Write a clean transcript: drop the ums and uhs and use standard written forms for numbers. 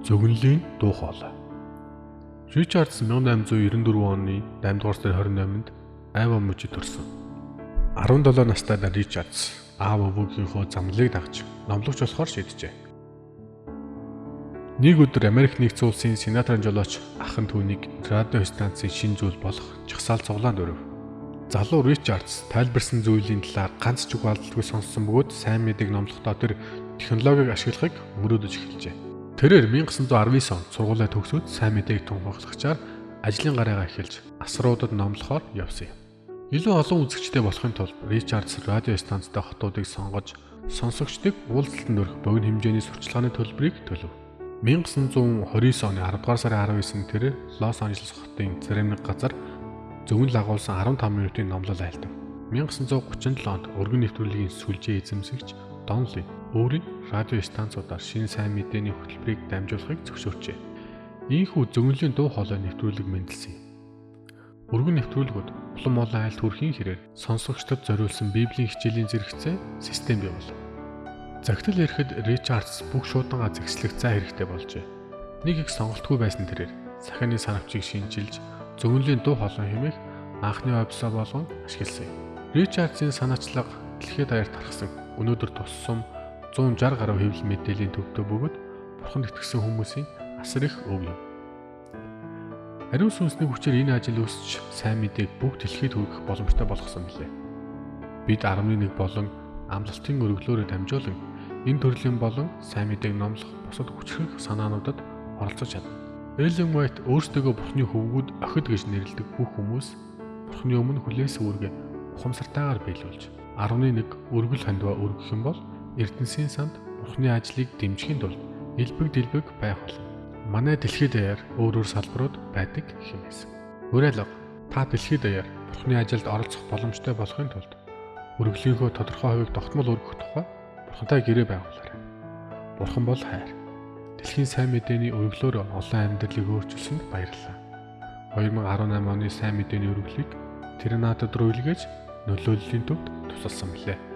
Зөгнөлийн дуу хоолой. Ричардс 1894 оны 8-р сарын 28-нд Айва мужид төрсөн. 17 настай Ричардс аав өвгийнхөө замлыг дагж номлогч болохоор шийджээ. Нэг өдөр Америк нэгдсэн улсын сенаторын жолооч ах нь түүнийг радио станцын шинэ зүйл болох жагсаал цуглаанд өрөв. Залуу Ричардс тайлбарсан зүйлийн талаар ганц ч үг алдалгүй сонссон бөгөөд сайн мэдээг номлохдоо тэр технологиг ашиглахыг мөрөөдөж эхэлжээ. Тэрээр 1919 онд сургуулаа төгсөөд сайн мэдээг тунхаглагчаар ажлын гараагаа эхэлж асруудад номлохоор явсан юм. Илүү олон үзэгчтэй болохын тулд Ричардс радио станцтай хотуудыг сонгож сонсогчдыг уулзалтанд өргөх богино хэмжээний сурчлагын төлбөрийг төлөв. 1929 оны 10-р сарын 19-нд тэр Лос Анжелес хотын зарим нэг газар зөвөн лагуулсан 15 минутын номлол айлдав. 1937 онд өргөн нэвтрүүлгийн сүлжээ эзэмсэгч Донли өөрийн радио станцуудаар шинэ сайн мэдээний хөтөлбөрийг дамжуулахыг зөвшөөрчээ. Ийхүү зөгнөлийн дуу хоолой нэвтрүүлэг мэндэлсэн юм. Өргөн нэвтрүүлгүүд улам олон айлт хүрхийн хэрээр сонсогчдод зориулсан Библийн хичээлийн зэрэгцээ систем бий болов. Загтал ирэхэд Ричардс бүх шуудангаа зэгслэх цаа хэрэгтэй болжээ. Нэг их сонголтгүй байсан тэрээр сахины санавчийг шинжилж зөгнөлийн дуу хоолой хэмээх анхны вебсайт болгон ашигласан юм. Ричардсын санаачлага дэлхийд даяар тархсан. Өнөөдөр туссан 160 гаруй хэвлэл мэдээллийн төвдөө бөгөөд бурханд итгэсэн хүмүүсийн асар их өв юм. Ариун сүнсний хүчээр энэ ажил өсч сайн мэдээг бүх дэлхийд хүргэх боломжтой болгосон билээ. Бид 11 болон амлалтын өргөлөөрөө дамжуулан энэ төрлийн болон сайн мэдээг номлох бусад хүчрэх санаануудад оролцож чадна. Эллен Уайт өөрсдөө бурхны хөвгүүд охид гэж нэрлэдэг бүх хүмүүс бурхны өмнө хүлээс үүргээ ухамсартайгаар биелүүлж 11 өргөл хандива өргөх юм бол Эрдэнэсийн санд бурхны ажлыг дэмжихийн тулд элбэг дэлбэг байх болно. Манай дэлхийд даяар өөр салбарууд байдаг хэмээсэн. Уриалга та дэлхийд даяар бурхны ажилд оролцох боломжтой болохын тулд өргөлийнхөө тодорхой хувийг тогтмол өргөх тухай бурхантай гэрээ байгуулаарай. Бурхан бол хайр. Дэлхийн сайн мэдээний өргөлөөр олон амьдралыг өөрчилсөнд баярлалаа. 2018 оны сайн мэдээний өргөлийг тэр надад руу илгээж нөлөөллийн төвд тусалсан билээ.